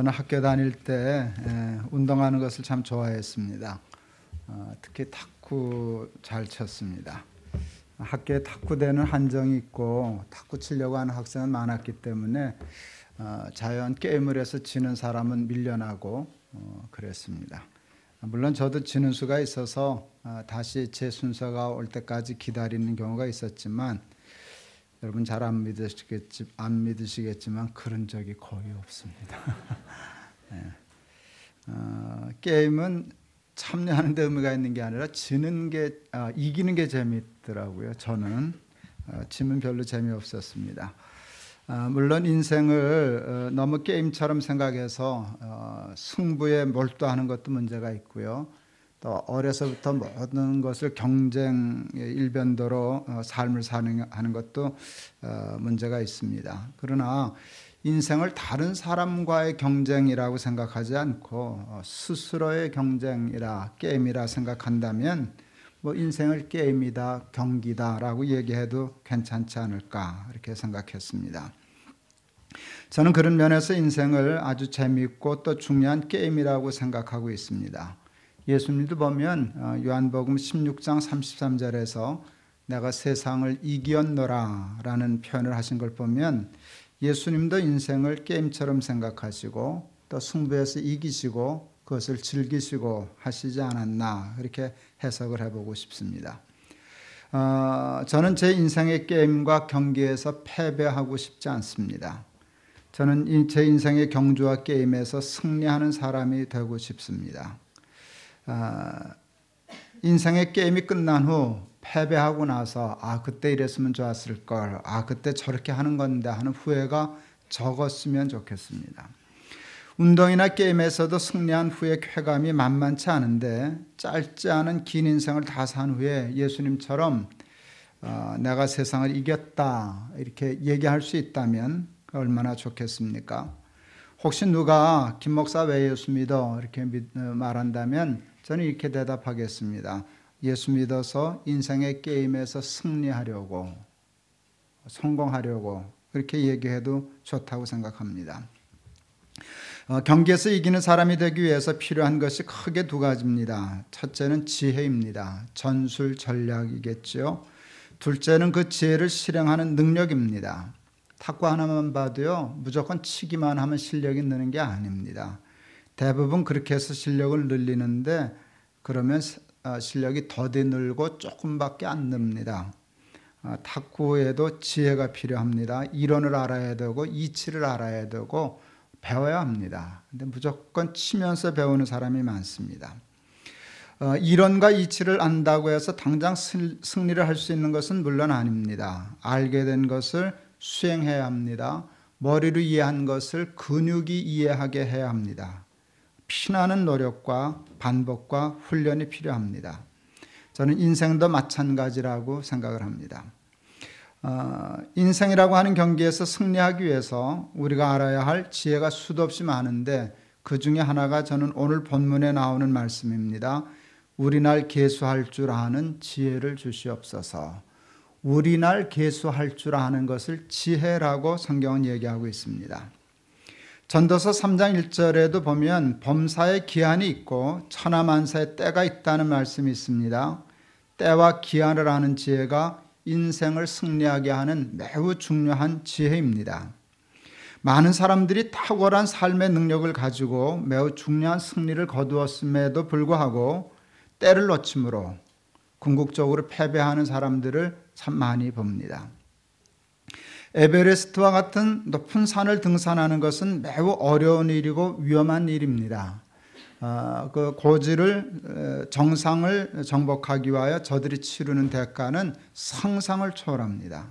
저는 학교 다닐 때 운동하는 것을 참 좋아했습니다. 특히 탁구 잘 쳤습니다. 학교에 탁구대는 한정이 있고 탁구 치려고 하는 학생은 많았기 때문에 자연 게임을 해서 지는 사람은 밀려나고 그랬습니다. 물론 저도 지는 수가 있어서 다시 제 순서가 올 때까지 기다리는 경우가 있었지만 여러분 잘 안 믿으시겠지만 그런 적이 거의 없습니다. 네. 게임은 참여하는 데 의미가 있는 게 아니라 이기는 게 재미있더라고요. 저는 지면 별로 재미없었습니다. 물론 인생을 너무 게임처럼 생각해서 승부에 몰두하는 것도 문제가 있고요. 또 어려서부터 모든 것을 경쟁의 일변도로 삶을 하는 것도 문제가 있습니다. 그러나 인생을 다른 사람과의 경쟁이라고 생각하지 않고 스스로의 경쟁이라 게임이라 생각한다면 인생을 게임이다, 경기다라고 얘기해도 괜찮지 않을까 이렇게 생각했습니다. 저는 그런 면에서 인생을 아주 재미있고 또 중요한 게임이라고 생각하고 있습니다. 예수님도 보면 요한복음 16장 33절에서 내가 세상을 이기었노라 라는 표현을 하신 걸 보면 예수님도 인생을 게임처럼 생각하시고 또 승부에서 이기시고 그것을 즐기시고 하시지 않았나 그렇게 해석을 해보고 싶습니다. 저는 제 인생의 게임과 경기에서 패배하고 싶지 않습니다. 저는 제 인생의 경주와 게임에서 승리하는 사람이 되고 싶습니다. 인생의 게임이 끝난 후 패배하고 나서 그때 이랬으면 좋았을 걸, 그때 저렇게 하는 건데 하는 후회가 적었으면 좋겠습니다. 운동이나 게임에서도 승리한 후에 쾌감이 만만치 않은데 짧지 않은 긴 인생을 다 산 후에 예수님처럼 내가 세상을 이겼다 이렇게 얘기할 수 있다면 얼마나 좋겠습니까? 혹시 누가 김 목사 왜 예수 믿어? 이렇게 말한다면 저는 이렇게 대답하겠습니다. 예수 믿어서 인생의 게임에서 승리하려고, 성공하려고 그렇게 얘기해도 좋다고 생각합니다. 경기에서 이기는 사람이 되기 위해서 필요한 것이 크게 두 가지입니다. 첫째는 지혜입니다. 전술 전략이겠죠. 둘째는 그 지혜를 실행하는 능력입니다. 탁구 하나만 봐도요, 무조건 치기만 하면 실력이 느는 게 아닙니다. 대부분 그렇게 해서 실력을 늘리는데 그러면 실력이 더디 늘고 조금밖에 안 늡니다. 탁구에도 지혜가 필요합니다. 이론을 알아야 되고 이치를 알아야 되고 배워야 합니다. 근데 무조건 치면서 배우는 사람이 많습니다. 이론과 이치를 안다고 해서 당장 승리를 할 수 있는 것은 물론 아닙니다. 알게 된 것을 수행해야 합니다. 머리로 이해한 것을 근육이 이해하게 해야 합니다. 피나는 노력과 반복과 훈련이 필요합니다. 저는 인생도 마찬가지라고 생각을 합니다. 인생이라고 하는 경기에서 승리하기 위해서 우리가 알아야 할 지혜가 수도 없이 많은데 그 중에 하나가 저는 오늘 본문에 나오는 말씀입니다. 우리날 계수할 줄 아는 지혜를 주시옵소서. 우리날 계수할 줄 아는 것을 지혜라고 성경은 얘기하고 있습니다. 전도서 3장 1절에도 보면 범사에 기한이 있고 천하만사에 때가 있다는 말씀이 있습니다. 때와 기한을 아는 지혜가 인생을 승리하게 하는 매우 중요한 지혜입니다. 많은 사람들이 탁월한 삶의 능력을 가지고 매우 중요한 승리를 거두었음에도 불구하고 때를 놓침으로 궁극적으로 패배하는 사람들을 참 많이 봅니다. 에베레스트와 같은 높은 산을 등산하는 것은 매우 어려운 일이고 위험한 일입니다. 그 고지를 정상을 정복하기 위하여 저들이 치르는 대가는 상상을 초월합니다.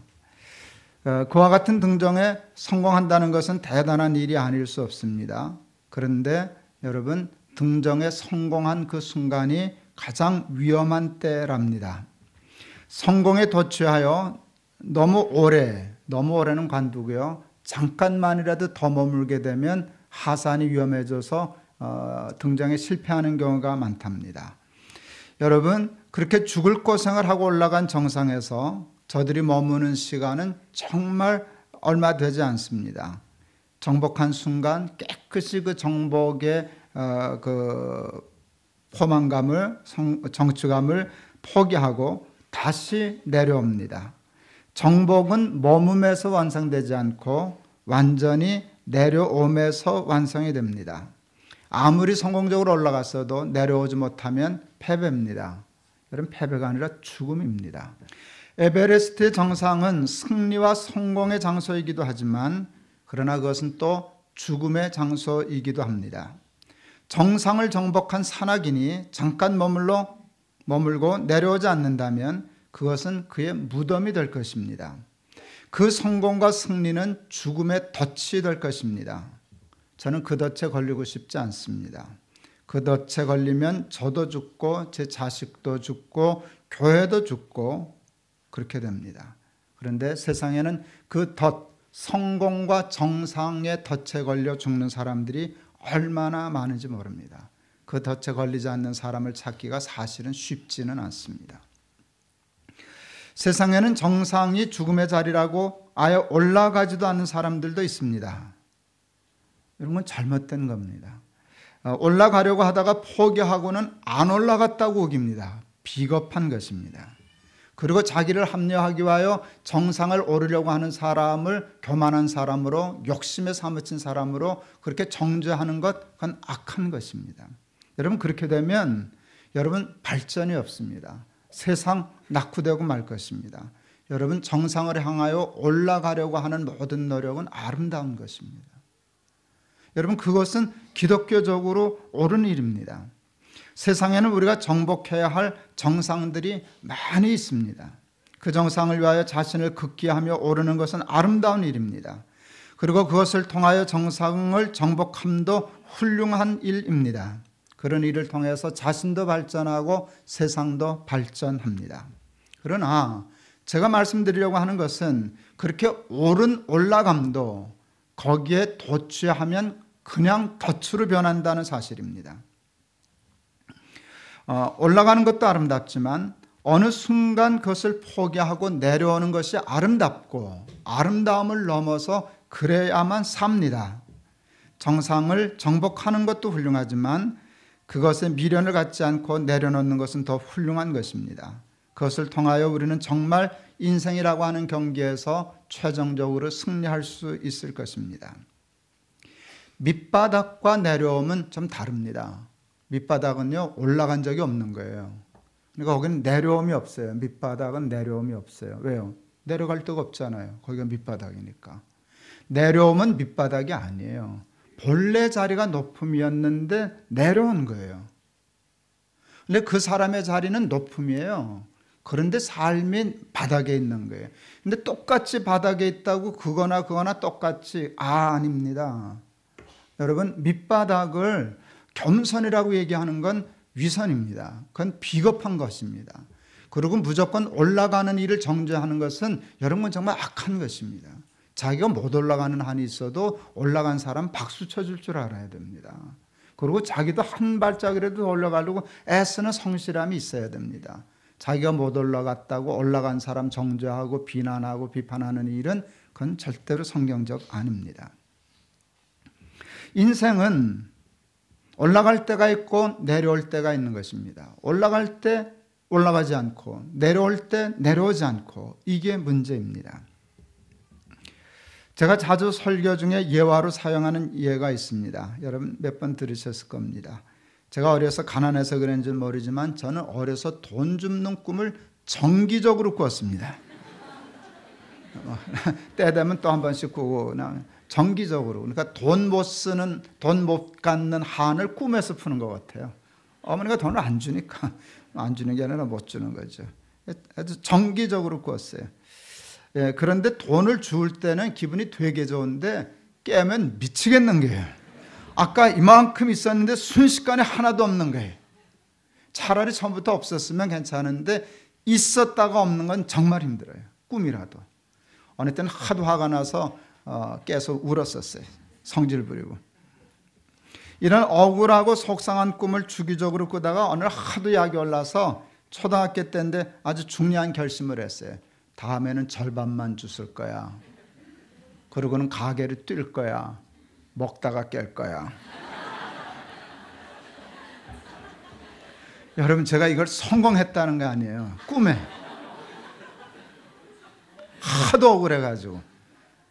그와 같은 등정에 성공한다는 것은 대단한 일이 아닐 수 없습니다. 그런데 여러분 등정에 성공한 그 순간이 가장 위험한 때랍니다. 성공에 도취하여 너무 오래는 관두고요. 잠깐만이라도 더 머물게 되면 하산이 위험해져서 등장에 실패하는 경우가 많답니다. 여러분 그렇게 죽을 고생을 하고 올라간 정상에서 저들이 머무는 시간은 정말 얼마 되지 않습니다. 정복한 순간 깨끗이 그 정복의 그 포만감을, 정취감을 포기하고 다시 내려옵니다. 정복은 머금에서 완성되지 않고 완전히 내려옴에서 완성이 됩니다. 아무리 성공적으로 올라갔어도 내려오지 못하면 패배입니다. 여러분, 패배가 아니라 죽음입니다. 에베레스트의 정상은 승리와 성공의 장소이기도 하지만 그러나 그것은 또 죽음의 장소이기도 합니다. 정상을 정복한 산악인이 잠깐 머물고 내려오지 않는다면 그것은 그의 무덤이 될 것입니다. 그 성공과 승리는 죽음의 덫이 될 것입니다. 저는 그 덫에 걸리고 싶지 않습니다. 그 덫에 걸리면 저도 죽고 제 자식도 죽고 교회도 죽고 그렇게 됩니다. 그런데 세상에는 그 덫, 성공과 정상의 덫에 걸려 죽는 사람들이 얼마나 많은지 모릅니다. 그 덫에 걸리지 않는 사람을 찾기가 사실은 쉽지는 않습니다. 세상에는 정상이 죽음의 자리라고 아예 올라가지도 않는 사람들도 있습니다. 이런 건 잘못된 겁니다. 올라가려고 하다가 포기하고는 안 올라갔다고 우깁니다. 비겁한 것입니다. 그리고 자기를 합리화하기 위하여 정상을 오르려고 하는 사람을 교만한 사람으로, 욕심에 사무친 사람으로 그렇게 정죄하는 것, 그건 악한 것입니다. 여러분, 그렇게 되면 여러분 발전이 없습니다. 세상 낙후되고 말 것입니다. 여러분, 정상을 향하여 올라가려고 하는 모든 노력은 아름다운 것입니다. 여러분, 그것은 기독교적으로 옳은 일입니다. 세상에는 우리가 정복해야 할 정상들이 많이 있습니다. 그 정상을 위하여 자신을 극기하며 오르는 것은 아름다운 일입니다. 그리고 그것을 통하여 정상을 정복함도 훌륭한 일입니다. 그런 일을 통해서 자신도 발전하고 세상도 발전합니다. 그러나 제가 말씀드리려고 하는 것은 그렇게 옳은 올라감도 거기에 도취하면 그냥 덫으로 변한다는 사실입니다. 올라가는 것도 아름답지만 어느 순간 그것을 포기하고 내려오는 것이 아름답고 아름다움을 넘어서 그래야만 삽니다. 정상을 정복하는 것도 훌륭하지만 그것에 미련을 갖지 않고 내려놓는 것은 더 훌륭한 것입니다. 그것을 통하여 우리는 정말 인생이라고 하는 경기에서 최종적으로 승리할 수 있을 것입니다. 밑바닥과 내려옴은 좀 다릅니다. 밑바닥은요, 올라간 적이 없는 거예요. 그러니까 거기는 내려옴이 없어요. 밑바닥은 내려옴이 없어요. 왜요? 내려갈 데가 없잖아요. 거기가 밑바닥이니까. 내려옴은 밑바닥이 아니에요. 본래 자리가 높음이었는데 내려온 거예요. 근데 그 사람의 자리는 높음이에요. 그런데 삶이 바닥에 있는 거예요. 근데 똑같이 바닥에 있다고 그거나 똑같이 아닙니다. 여러분, 밑바닥을 겸손이라고 얘기하는 건 위선입니다. 그건 비겁한 것입니다. 그리고 무조건 올라가는 일을 정죄하는 것은 여러분 정말 악한 것입니다. 자기가 못 올라가는 한이 있어도 올라간 사람 박수 쳐줄 줄 알아야 됩니다. 그리고 자기도 한 발짝이라도 올라가려고 애쓰는 성실함이 있어야 됩니다. 자기가 못 올라갔다고 올라간 사람 정죄하고 비난하고 비판하는 일은 그건 절대로 성경적 아닙니다. 인생은 올라갈 때가 있고 내려올 때가 있는 것입니다. 올라갈 때 올라가지 않고 내려올 때 내려오지 않고, 이게 문제입니다. 제가 자주 설교 중에 예화로 사용하는 예가 있습니다. 여러분 몇 번 들으셨을 겁니다. 제가 어려서 가난해서 그런지 모르지만 저는 어려서 돈 줍는 꿈을 정기적으로 꿨습니다. 때 되면 또 한 번씩 꾸고 그냥 정기적으로. 그러니까 돈 못 갖는 한을 꿈에서 푸는 것 같아요. 어머니가 돈을 안 주니까, 안 주는 게 아니라 못 주는 거죠. 아주 정기적으로 꿨어요. 예, 그런데 돈을 줄 때는 기분이 되게 좋은데 깨면 미치겠는 거예요. 아까 이만큼 있었는데 순식간에 하나도 없는 거예요. 차라리 처음부터 없었으면 괜찮은데 있었다가 없는 건 정말 힘들어요. 꿈이라도. 어느 때는 하도 화가 나서 깨서 울었었어요. 성질 부리고. 이런 억울하고 속상한 꿈을 주기적으로 꾸다가 어느 날 하도 약이 올라서 초등학교 때인데 아주 중요한 결심을 했어요. 다음에는 절반만 주실 거야. 그러고는 가게를 뛸 거야. 먹다가 깰 거야. 여러분, 제가 이걸 성공했다는 게 아니에요. 꿈에 하도 억울해가지고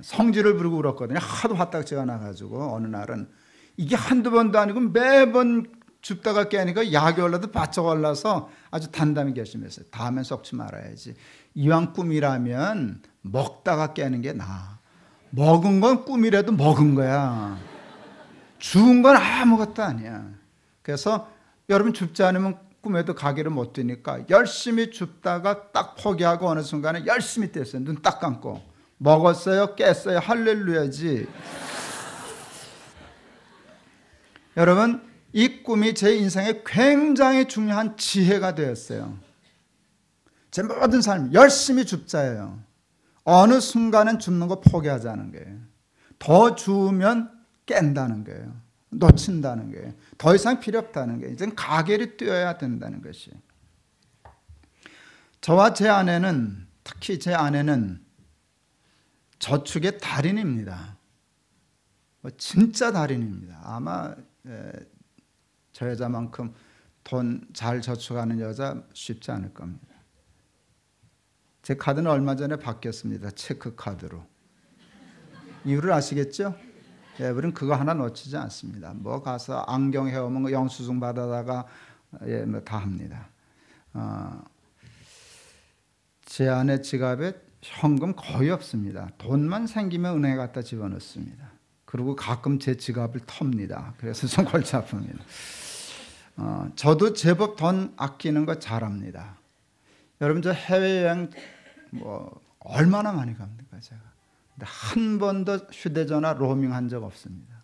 성질을 부리고 울었거든요. 하도 화딱지가 나가지고 어느 날은 이게 한두 번도 아니고 매번 줍다가 깨니까 약이 올라도 바짝 올라서 아주 단단히 결심했어요. 다음엔 썩지 말아야지. 이왕 꿈이라면 먹다가 깨는 게 나아. 먹은 건 꿈이라도 먹은 거야. 죽은 건 아무것도 아니야. 그래서 여러분, 줍지 않으면 꿈에도 가기를 못 뛰니까 열심히 줍다가 딱 포기하고 어느 순간에 열심히 뗐어요. 눈 딱 감고. 먹었어요, 깼어요, 할렐루야지. 여러분, 이 꿈이 제 인생에 굉장히 중요한 지혜가 되었어요. 제 모든 삶 열심히 줍자예요. 어느 순간은 줍는 거 포기하자는 거예요. 더 주면 깬다는 거예요. 놓친다는 거예요. 더 이상 필요 없다는 거예요. 이제는 가게를 뛰어야 된다는 것이. 저와 제 아내는, 특히 제 아내는 저축의 달인입니다. 진짜 달인입니다. 아마 저 여자만큼 돈 잘 저축하는 여자 쉽지 않을 겁니다. 제 카드는 얼마 전에 바뀌었습니다. 체크카드로. 이유를 아시겠죠? 우리는 그거 하나 놓치지 않습니다. 뭐 가서 안경 해오면 영수증 받아다가 뭐 다 합니다. 제 아내 지갑에 현금 거의 없습니다. 돈만 생기면 은행에 갖다 집어넣습니다. 그리고 가끔 제 지갑을 텁니다. 그래서 좀 골치 아픕니다. 저도 제법 돈 아끼는 거 잘합니다. 여러분, 저 해외여행 뭐 얼마나 많이 갑니까, 제가. 근데 한 번도 휴대전화 로밍 한 적 없습니다.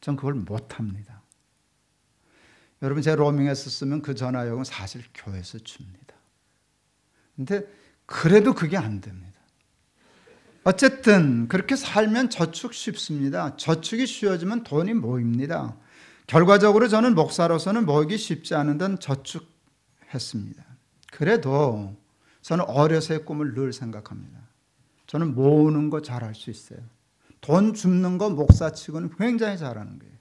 전 그걸 못합니다. 여러분, 제가 로밍해서 쓰면 그 전화요금 사실 교회에서 줍니다. 근데 그래도 그게 안 됩니다. 어쨌든 그렇게 살면 저축 쉽습니다. 저축이 쉬워지면 돈이 모입니다. 결과적으로 저는 목사로서는 모이기 쉽지 않은 돈 저축했습니다. 그래도 저는 어려서의 꿈을 늘 생각합니다. 저는 모으는 거 잘할 수 있어요. 돈 줍는 거 목사치고는 굉장히 잘하는 거예요.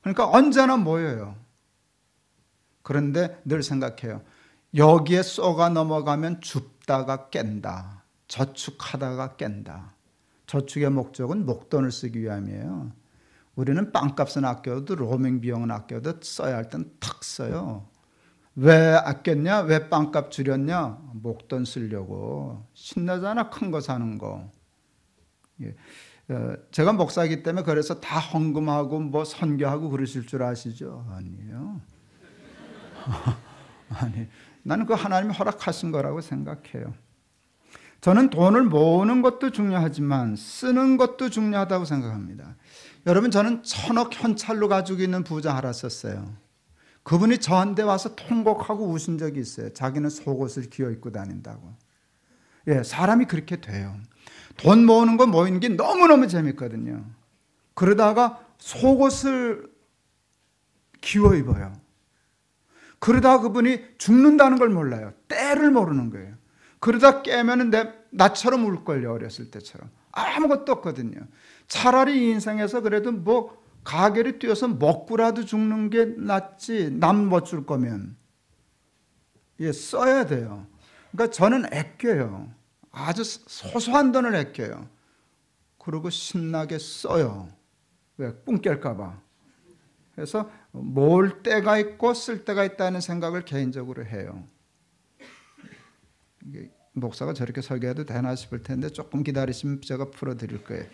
그러니까 언제나 모여요. 그런데 늘 생각해요. 여기에 쏘가 넘어가면 줍다가 깬다. 저축하다가 깬다. 저축의 목적은 목돈을 쓰기 위함이에요. 우리는 빵값은 아껴도 로밍 비용은 아껴도 써야 할 땐 탁 써요. 왜 아꼈냐? 왜 빵값 줄였냐? 목돈 쓰려고. 신나잖아, 큰 거 사는 거. 제가 목사이기 때문에 그래서 다 헌금하고 뭐 선교하고 그러실 줄 아시죠? 아니에요. 아니, 나는 그 하나님이 허락하신 거라고 생각해요. 저는 돈을 모으는 것도 중요하지만 쓰는 것도 중요하다고 생각합니다. 여러분, 저는 1,000억 현찰로 가지고 있는 부자 알았었어요. 그분이 저한테 와서 통곡하고 우신 적이 있어요. 자기는 속옷을 기어 입고 다닌다고. 사람이 그렇게 돼요. 돈 모으는 거 모이는 게 너무너무 재밌거든요. 그러다가 속옷을 기어 입어요. 그러다가 그분이 죽는다는 걸 몰라요. 때를 모르는 거예요. 그러다 깨면은 나처럼 울걸요. 어렸을 때처럼. 아무것도 없거든요. 차라리 이 인생에서 그래도 뭐 가게를 뛰어서 먹고라도 죽는 게 낫지. 남 못 줄 거면. 써야 돼요. 그러니까 저는 아껴요. 아주 소소한 돈을 아껴요. 그리고 신나게 써요. 왜? 꿈 깰까 봐. 그래서 모을 때가 있고 쓸 때가 있다는 생각을 개인적으로 해요. 목사가 저렇게 설교해도 되나 싶을 텐데 조금 기다리시면 제가 풀어드릴 거예요.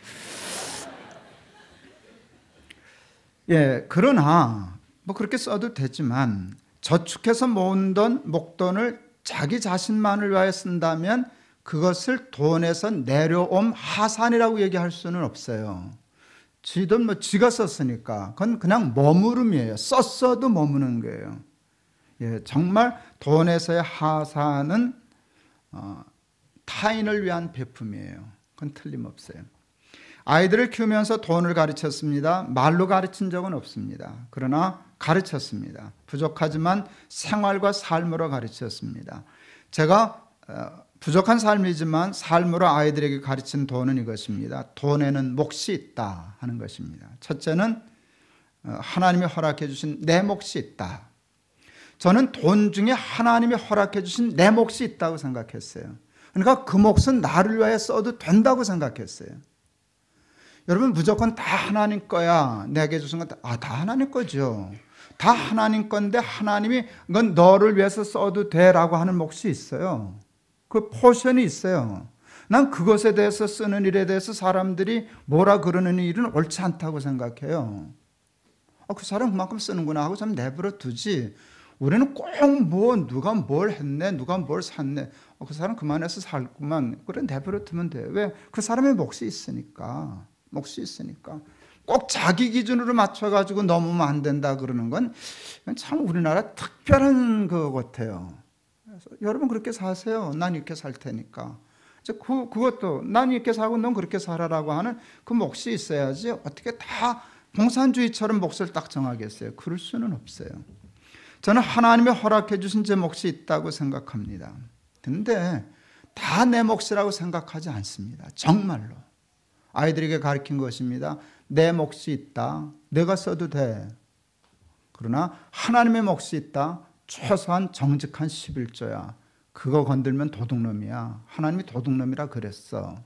그러나 뭐 그렇게 써도 되지만 저축해서 모은 돈, 목돈을 자기 자신만을 위하여 쓴다면 그것을 돈에서 내려옴 하산이라고 얘기할 수는 없어요. 지돈 뭐 지가 썼으니까 그건 그냥 머무름이에요. 썼어도 머무는 거예요. 정말 돈에서의 하산은 타인을 위한 베품이에요. 그건 틀림없어요. 아이들을 키우면서 돈을 가르쳤습니다. 말로 가르친 적은 없습니다. 그러나 가르쳤습니다. 부족하지만 생활과 삶으로 가르쳤습니다. 제가 부족한 삶이지만 삶으로 아이들에게 가르친 도는 이것입니다. 돈에는 몫이 있다 하는 것입니다. 첫째는 하나님이 허락해 주신 내 몫이 있다. 저는 돈 중에 하나님이 허락해 주신 내 몫이 있다고 생각했어요. 그러니까 그 몫은 나를 위하여 써도 된다고 생각했어요. 여러분, 무조건 다 하나님 거야. 내게 주신 건 다 하나님 거죠. 다 하나님 건데 하나님이 이건 너를 위해서 써도 돼라고 하는 몫이 있어요. 그 포션이 있어요. 난 그것에 대해서 쓰는 일에 대해서 사람들이 뭐라 그러는 일은 옳지 않다고 생각해요. 그 사람 그만큼 쓰는구나 하고 좀 내버려 두지. 우리는 꼭 누가 뭘 했네, 누가 뭘 샀네. 그 사람 그만해서 살구만. 그래, 내버려 두면 돼. 왜? 그 사람의 몫이 있으니까. 몫이 있으니까. 꼭 자기 기준으로 맞춰가지고 넘으면 안 된다 그러는 건 참 우리나라 특별한 것 같아요. 그래서 여러분 그렇게 사세요. 난 이렇게 살 테니까. 그것도 난 이렇게 살고 넌 그렇게 살아라고 하는 그 몫이 있어야지 어떻게 다 공산주의처럼 몫을 딱 정하겠어요. 그럴 수는 없어요. 저는 하나님이 허락해 주신 제 몫이 있다고 생각합니다. 근데 다 내 몫이라고 생각하지 않습니다. 정말로. 아이들에게 가르친 것입니다. 내 몫이 있다. 내가 써도 돼. 그러나 하나님의 몫이 있다. 최소한 정직한 11조야. 그거 건들면 도둑놈이야. 하나님이 도둑놈이라 그랬어.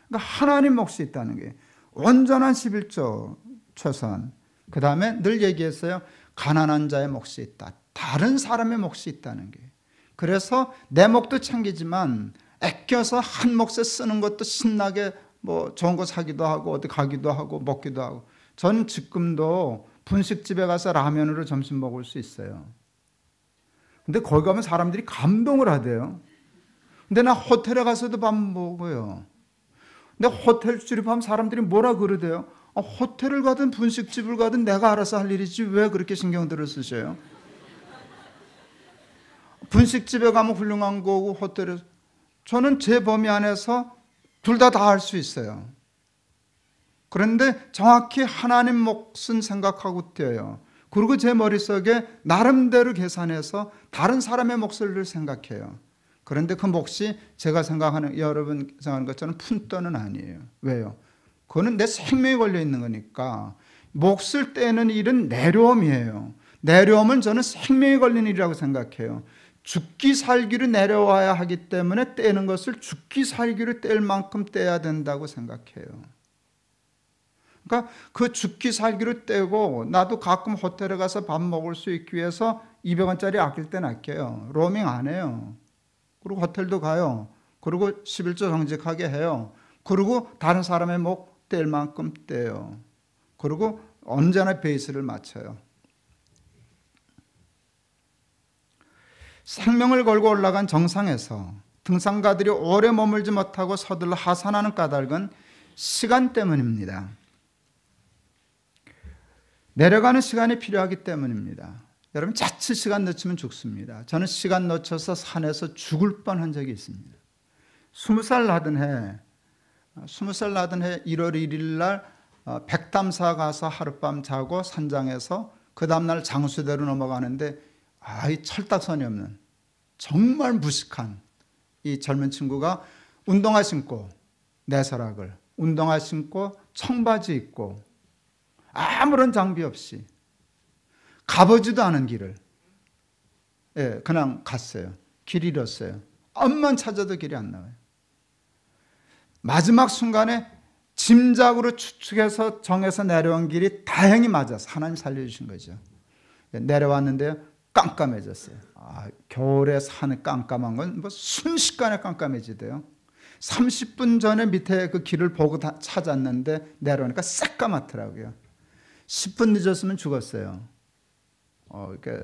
그러니까 하나님 몫이 있다는 게 온전한 11조 최소한. 그 다음에 늘 얘기했어요. 가난한 자의 몫이 있다. 다른 사람의 몫이 있다는 게. 그래서 내 몫도 챙기지만 아껴서 한 몫에 쓰는 것도 신나게 뭐 좋은 거 사기도 하고 어디 가기도 하고 먹기도 하고. 저는 지금도 분식집에 가서 라면으로 점심 먹을 수 있어요. 근데 거기 가면 사람들이 감동을 하대요. 근데 나 호텔에 가서도 밥 먹어요. 근데 호텔 출입하면 사람들이 뭐라 그러대요? 호텔을 가든 분식집을 가든 내가 알아서 할 일이지 왜 그렇게 신경들을 쓰셔요? 분식집에 가면 훌륭한 거고 호텔에 저는 제 범위 안에서 둘 다 할 수 있어요. 그런데 정확히 하나님 몫은 생각하고 뛰어요. 그리고 제 머릿속에 나름대로 계산해서 다른 사람의 몫을 생각해요. 그런데 그 몫이 제가 생각하는 여러분 생각하는 것처럼 푼돈은 아니에요. 왜요? 그거는 내 생명이 걸려 있는 거니까. 몫을 떼는 일은 내려옴이에요. 내려옴은 저는 생명이 걸린 일이라고 생각해요. 죽기 살기로 내려와야 하기 때문에 떼는 것을 죽기 살기로 뗄 만큼 떼야 된다고 생각해요. 그러니까 그 죽기 살기로 떼고 나도 가끔 호텔에 가서 밥 먹을 수 있기 위해서 200원짜리 아낄 땐 아껴요. 로밍 안 해요. 그리고 호텔도 가요. 그리고 11조 정직하게 해요. 그리고 다른 사람의 목 뗄 만큼 떼요. 그리고 언제나 베이스를 맞춰요. 생명을 걸고 올라간 정상에서 등산가들이 오래 머물지 못하고 서둘러 하산하는 까닭은 시간 때문입니다. 내려가는 시간이 필요하기 때문입니다. 여러분 자칫 시간 놓치면 죽습니다. 저는 시간 놓쳐서 산에서 죽을 뻔한 적이 있습니다. 20살 나던 해 1월 1일 날 백담사 가서 하룻밤 자고 산장에서 그 다음날 장수대로 넘어가는데 이 철딱선이 없는 정말 무식한 이 젊은 친구가 운동화 신고 내서락을 운동화 신고 청바지 입고 아무런 장비 없이 가보지도 않은 길을 그냥 갔어요. 길 잃었어요. 엄만 찾아도 길이 안 나와요. 마지막 순간에 짐작으로 추측해서 정해서 내려온 길이 다행히 맞아서 하나님 살려주신 거죠. 내려왔는데요. 깜깜해졌어요. 겨울에 산이 깜깜한 건 뭐 순식간에 깜깜해지대요. 30분 전에 밑에 그 길을 보고 찾았는데 내려오니까 새까맣더라고요. 10분 늦었으면 죽었어요. 이렇게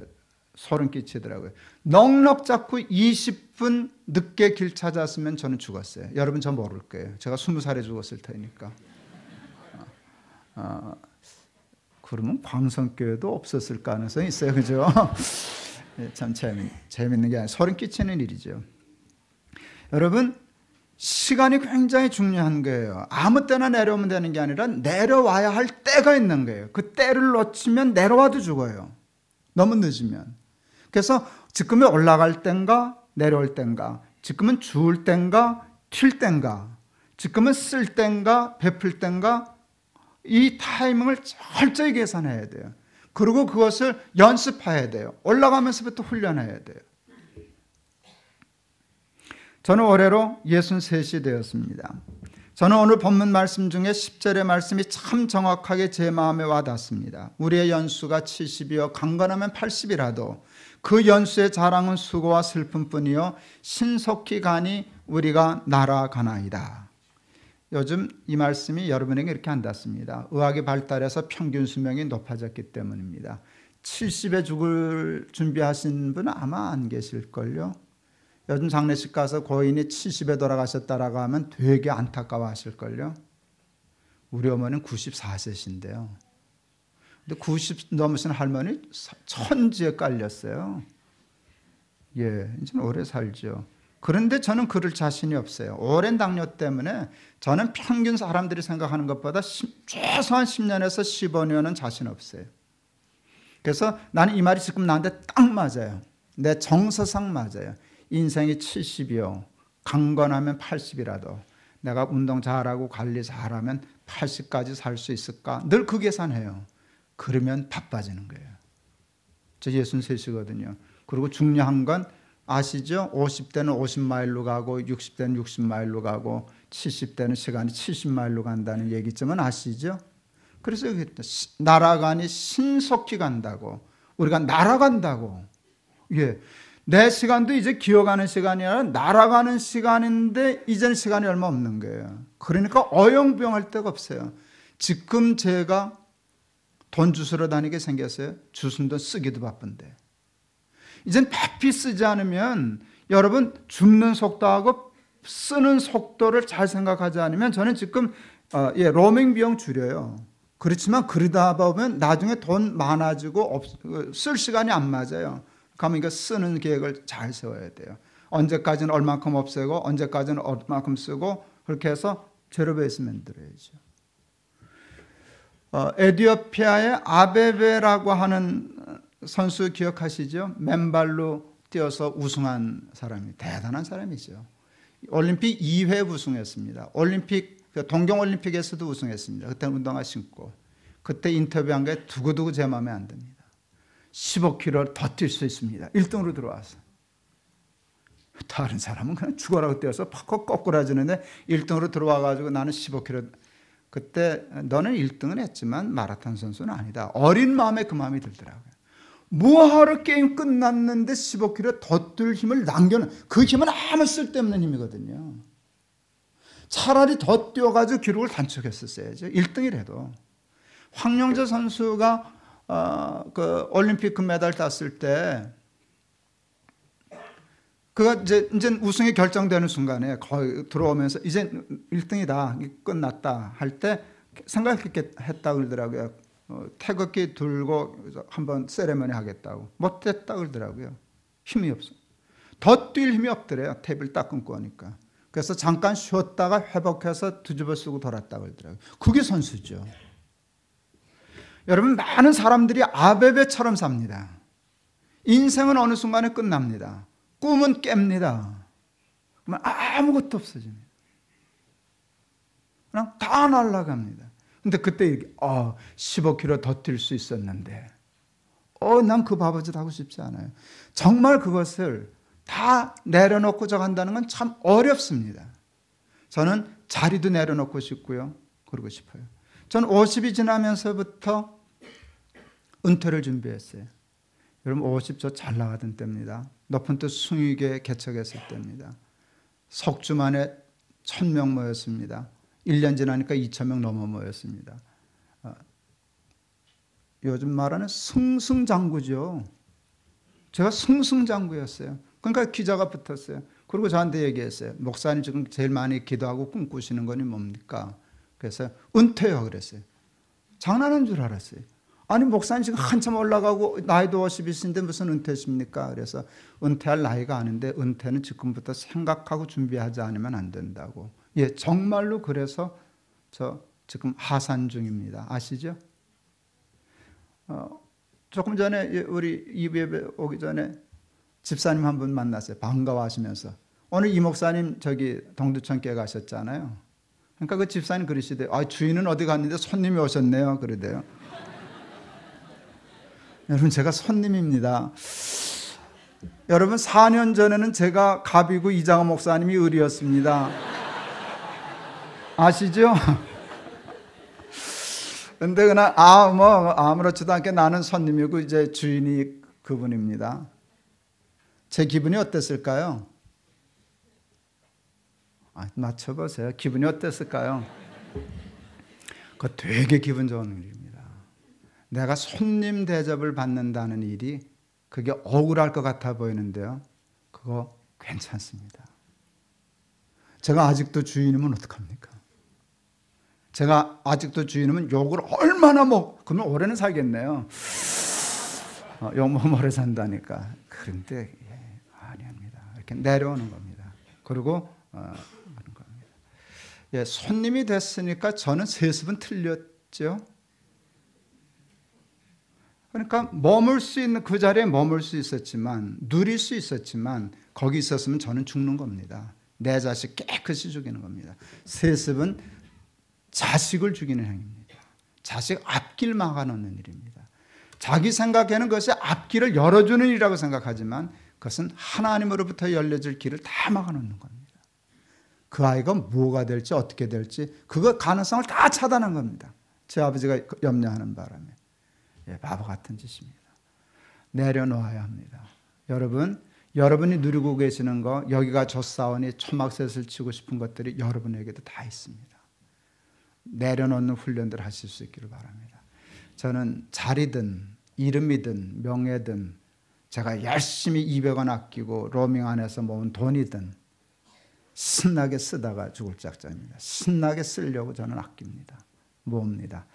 소름 끼치더라고요. 넉넉 잡고 20분 늦게 길 찾았으면 저는 죽었어요. 여러분 저 모를 거예요. 제가 20살에 죽었을 테니까. 그러면 광성교회도 없었을 가능성이 있어요. 그죠? 참 재밌는 게 아니라 소름 끼치는 일이죠. 여러분 시간이 굉장히 중요한 거예요. 아무 때나 내려오면 되는 게 아니라 내려와야 할 때가 있는 거예요. 그 때를 놓치면 내려와도 죽어요. 너무 늦으면. 그래서 지금에 올라갈 땐가 내려올 땐가 지금은 주울 땐가 튈 땐가, 지금은 쓸 땐가 베풀 땐가, 이 타이밍을 철저히 계산해야 돼요. 그리고 그것을 연습해야 돼요. 올라가면서부터 훈련해야 돼요. 저는 올해로 63이 되었습니다. 저는 오늘 본문 말씀 중에 10절의 말씀이 참 정확하게 제 마음에 와닿습니다. 우리의 연수가 70이요 강건하면 80이라도 그 연수의 자랑은 수고와 슬픔뿐이요 신속히 가니 우리가 날아가나이다. 요즘 이 말씀이 여러분에게 이렇게 안닿습니다. 의학이 발달해서 평균 수명이 높아졌기 때문입니다. 70에 죽을 준비하신 분은 아마 안 계실걸요. 요즘 장례식 가서 고인이 70에 돌아가셨다라고 하면 되게 안타까워 하실걸요. 우리 어머니는 94세신데요. 근데 90 넘으신 할머니 천지에 깔렸어요. 예, 이제는 오래 살죠. 그런데 저는 그럴 자신이 없어요. 오랜 당뇨 때문에 저는 평균 사람들이 생각하는 것보다 최소한 10년에서 15년은 자신 없어요. 그래서 나는 이 말이 지금 나한테 딱 맞아요. 내 정서상 맞아요. 인생이 70이요 강건하면 80이라도 내가 운동 잘하고 관리 잘하면 80까지 살 수 있을까? 늘 그 계산해요. 그러면 바빠지는 거예요. 저 63이거든요. 그리고 중요한 건 아시죠? 50대는 50마일로 가고 60대는 60마일로 가고 70대는 시간이 70마일로 간다는 얘기점은 아시죠? 그래서 날아가니 신속히 간다고, 우리가 날아간다고. 예, 내 시간도 이제 기어가는 시간이 아니라 날아가는 시간인데 이제는 시간이 얼마 없는 거예요. 그러니까 어영부영할 데가 없어요. 지금 제가 돈 주스러 다니게 생겼어요. 주순 돈 쓰기도 바쁜데. 이젠 바삐 쓰지 않으면, 여러분 줍는 속도하고 쓰는 속도를 잘 생각하지 않으면, 저는 지금 로밍 비용 줄여요. 그렇지만 그러다 보면 나중에 돈 많아지고 쓸 시간이 안 맞아요. 그러면 이거 쓰는 계획을 잘 세워야 돼요. 언제까지는 얼마큼 없애고 언제까지는 얼마큼 쓰고, 그렇게 해서 제로 베이스 만들어야죠. 에티오피아의 아베베라고 하는 선수 기억하시죠? 맨발로 뛰어서 우승한 사람이, 대단한 사람이죠. 올림픽 2회 우승했습니다. 동경올림픽에서도 우승했습니다. 그때 운동화 신고. 그때 인터뷰한 게 두고두고 제 마음에 안 듭니다. 15km 더 뛸 수 있습니다. 1등으로 들어와서. 다른 사람은 그냥 죽어라고 뛰어서 팍 거꾸라지는데 1등으로 들어와가지고 나는 15km. 그때 너는 1등은 했지만 마라톤 선수는 아니다. 어린 마음에 그 마음이 들더라고요. 뭐하러 게임 끝났는데 15km 더 뛸 힘을 남겨놓은, 그 힘은 아무 쓸데없는 힘이거든요. 차라리 더 뛰어가지고 기록을 단축했었어야죠. 1등이라도. 황영조 선수가 그 올림픽 금메달 땄을 때, 그가 이제 우승이 결정되는 순간에 거의 들어오면서 이제 1등이다, 끝났다 할 때 생각했다고 그러더라고요. 태극기 들고 한번 세레머니 하겠다고. 못했다고 그러더라고요. 힘이 없어. 더 뛸 힘이 없더래요. 탭을 딱 끊고 하니까. 그래서 잠깐 쉬었다가 회복해서 뒤집어 쓰고 돌았다고 그러더라고요. 그게 선수죠. 여러분, 많은 사람들이 아베베처럼 삽니다. 인생은 어느 순간에 끝납니다. 꿈은 깹니다. 그러면 아무것도 없어집니다. 그냥 다 날아갑니다. 근데 그때 이렇게 15km 더 뛸 수 있었는데 난 그 바보짓 하고 싶지 않아요. 정말 그것을 다 내려놓고 저 간다는 건 참 어렵습니다. 저는 자리도 내려놓고 싶고요. 그러고 싶어요. 저는 50이 지나면서부터 은퇴를 준비했어요. 여러분 50 저 잘 나가던 때입니다. 높은 뜻 숭유계 개척했을 때입니다. 석주 만에 1000명 모였습니다. 1년 지나니까 2000명 넘어 모였습니다. 요즘 말하는 승승장구죠. 제가 승승장구였어요. 그러니까 기자가 붙었어요. 그리고 저한테 얘기했어요. 목사님 지금 제일 많이 기도하고 꿈꾸시는 거니 뭡니까? 그래서 은퇴요 그랬어요. 장난한 줄 알았어요. 아니 목사님 지금 한참 올라가고 나이도 50이신데 무슨 은퇴십니까? 그래서 은퇴할 나이가 아닌데 은퇴는 지금부터 생각하고 준비하지 않으면 안 된다고. 예, 정말로 그래서 저 지금 하산 중입니다. 아시죠? 조금 전에 우리 이브에 오기 전에 집사님 한 분 만났어요. 반가워하시면서 오늘 이 목사님 저기 동두천교회 가셨잖아요. 그러니까 그 집사님 그러시대요. 아, 주인은 어디 갔는데 손님이 오셨네요. 그러대요. 여러분, 제가 손님입니다. 여러분, 4년 전에는 제가 갑이고 이장호 목사님이 을이었습니다. 아시죠? 근데 그냥 아무렇지도 않게 나는 손님이고 이제 주인이 그분입니다. 제 기분이 어땠을까요? 맞춰보세요. 기분이 어땠을까요? 그거 되게 기분 좋은 일입니다. 내가 손님 대접을 받는다는 일이 그게 억울할 것 같아 보이는데요. 그거 괜찮습니다. 제가 아직도 주인이면 어떡합니까? 제가 아직도 주인이면 욕을 얼마나 그러면 오래는 살겠네요. 욕 먹으면 오래 산다니까. 그런데 아닙니다. 이렇게 내려오는 겁니다. 그리고 하는 겁니다. 손님이 됐으니까 저는 세습은 틀렸죠. 그러니까 머물 수 있는 그 자리에 머물 수 있었지만, 누릴 수 있었지만 거기 있었으면 저는 죽는 겁니다. 내 자식 깨끗이 죽이는 겁니다. 세습은 자식을 죽이는 행위입니다. 자식 앞길 막아놓는 일입니다. 자기 생각에는 그것이 앞길을 열어주는 일이라고 생각하지만 그것은 하나님으로부터 열려질 길을 다 막아놓는 겁니다. 그 아이가 뭐가 될지 어떻게 될지 그거 가능성을 다 차단한 겁니다. 제 아버지가 염려하는 바람에. 바보 같은 짓입니다. 내려놓아야 합니다. 여러분이 누리고 계시는 거, 여기가 좋사오니 초막셋을 치고 싶은 것들이 여러분에게도 다 있습니다. 내려놓는 훈련들 하실 수 있기를 바랍니다. 저는 자리든 이름이든 명예든 제가 열심히 200원 아끼고 로밍 안에서 모은 돈이든 신나게 쓰다가 죽을 작정입니다. 신나게 쓰려고 저는 아낍니다. 모읍니다.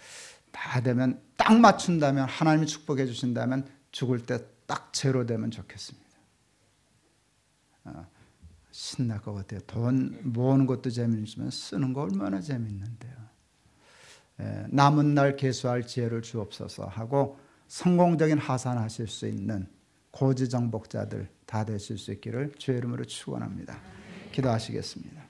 다 되면 딱 맞춘다면, 하나님이 축복해 주신다면 죽을 때 딱 제로 되면 좋겠습니다. 신날 것 같아요. 돈 모으는 것도 재미있지만 쓰는 거 얼마나 재미있는데요. 남은 날 계수할 지혜를 주옵소서 하고 성공적인 하산하실 수 있는 고지정복자들 다 되실 수 있기를 주의 이름으로 축원합니다. 기도하시겠습니다.